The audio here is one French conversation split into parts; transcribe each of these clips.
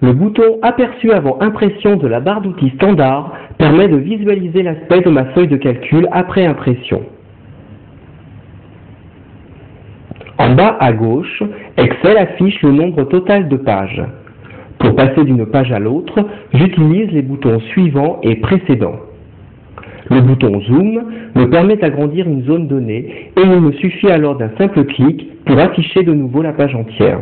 Le bouton Aperçu avant impression de la barre d'outils standard permet de visualiser l'aspect de ma feuille de calcul après impression. En bas à gauche, Excel affiche le nombre total de pages. Pour passer d'une page à l'autre, j'utilise les boutons suivant et précédent. Le bouton Zoom me permet d'agrandir une zone donnée et il me suffit alors d'un simple clic pour afficher de nouveau la page entière.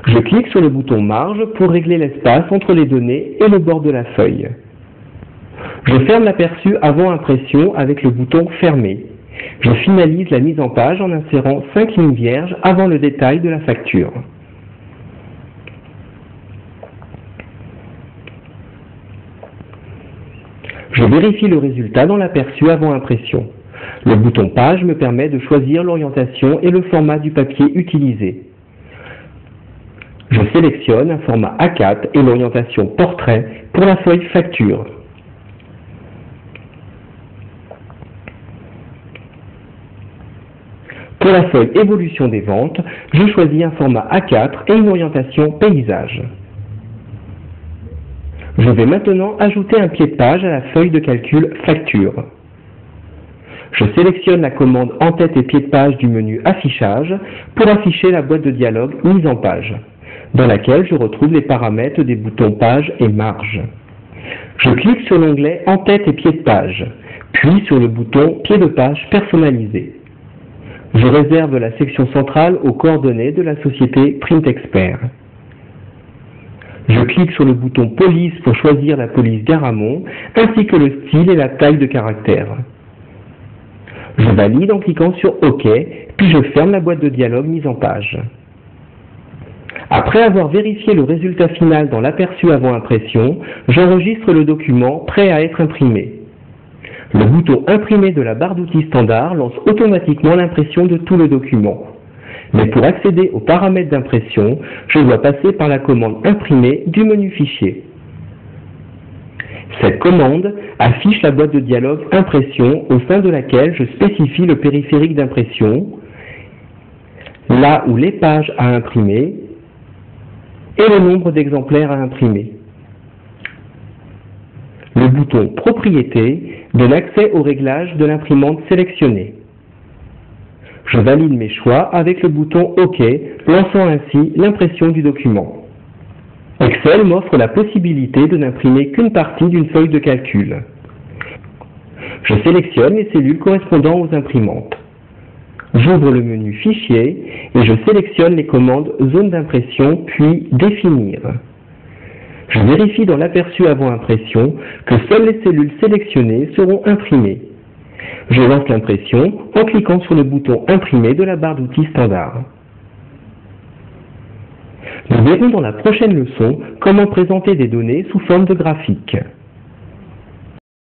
Je clique sur le bouton Marge pour régler l'espace entre les données et le bord de la feuille. Je ferme l'aperçu avant impression avec le bouton Fermer. Je finalise la mise en page en insérant 5 lignes vierges avant le détail de la facture. Je vérifie le résultat dans l'aperçu avant impression. Le bouton Page me permet de choisir l'orientation et le format du papier utilisé. Je sélectionne un format A4 et l'orientation Portrait pour la feuille Facture. Pour la feuille Évolution des ventes, je choisis un format A4 et une orientation Paysage. Je vais maintenant ajouter un pied de page à la feuille de calcul Facture. Je sélectionne la commande En-tête et pied de page du menu Affichage pour afficher la boîte de dialogue Mise en page, dans laquelle je retrouve les paramètres des boutons Page et Marge. Je clique sur l'onglet En-tête et pied de page, puis sur le bouton Pied de page personnalisé. Je réserve la section centrale aux coordonnées de la société Print Expert. Je clique sur le bouton Police pour choisir la police Garamond, ainsi que le style et la taille de caractère. Je valide en cliquant sur OK, puis je ferme la boîte de dialogue mise en page. Après avoir vérifié le résultat final dans l'aperçu avant impression, j'enregistre le document prêt à être imprimé. Le bouton Imprimer de la barre d'outils standard lance automatiquement l'impression de tout le document. Mais pour accéder aux paramètres d'impression, je dois passer par la commande Imprimer du menu Fichier. Cette commande affiche la boîte de dialogue Impression au sein de laquelle je spécifie le périphérique d'impression, là où les pages à imprimer et le nombre d'exemplaires à imprimer. Le bouton Propriétés donne accès aux réglages de l'imprimante sélectionnée. Je valide mes choix avec le bouton OK, lançant ainsi l'impression du document. Excel m'offre la possibilité de n'imprimer qu'une partie d'une feuille de calcul. Je sélectionne les cellules correspondant aux imprimantes. J'ouvre le menu Fichier et je sélectionne les commandes Zone d'impression puis Définir. Je vérifie dans l'aperçu avant impression que seules les cellules sélectionnées seront imprimées. Je lance l'impression en cliquant sur le bouton Imprimer de la barre d'outils standard. Nous verrons dans la prochaine leçon comment présenter des données sous forme de graphique.